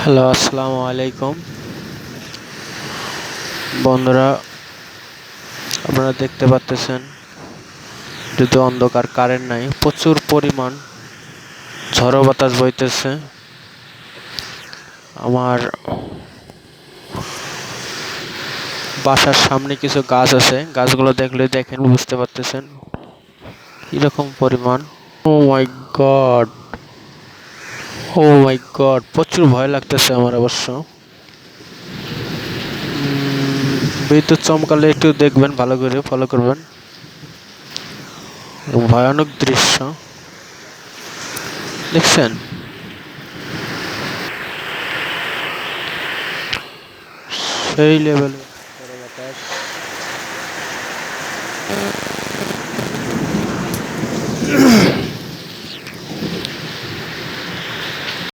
Hello, আসসালামু আলাইকুম বন্ধুরা। আপনারা দেখতে পাচ্ছেন যদি অন্ধকার, কারেন্ট নাই, প্রচুর পরিমাণ ঝড়ো বাতাস বইতেছে। আমার বাসার সামনে কিছু গাছ আছে, গাছগুলো দেখলে দেখেন বুঝতে পারতেছেন কিরকম পরিমাণ। ও মাই গড, ও মাই গড, প্রচুর ভয় লাগতেছে আমার অবশ্য। বিদ্যুৎ চমকালে একটু দেখবেন, ভালো করে ফলো করবেন। ভয়ানক দৃশ্য দেখছেন। সেই লেভেলে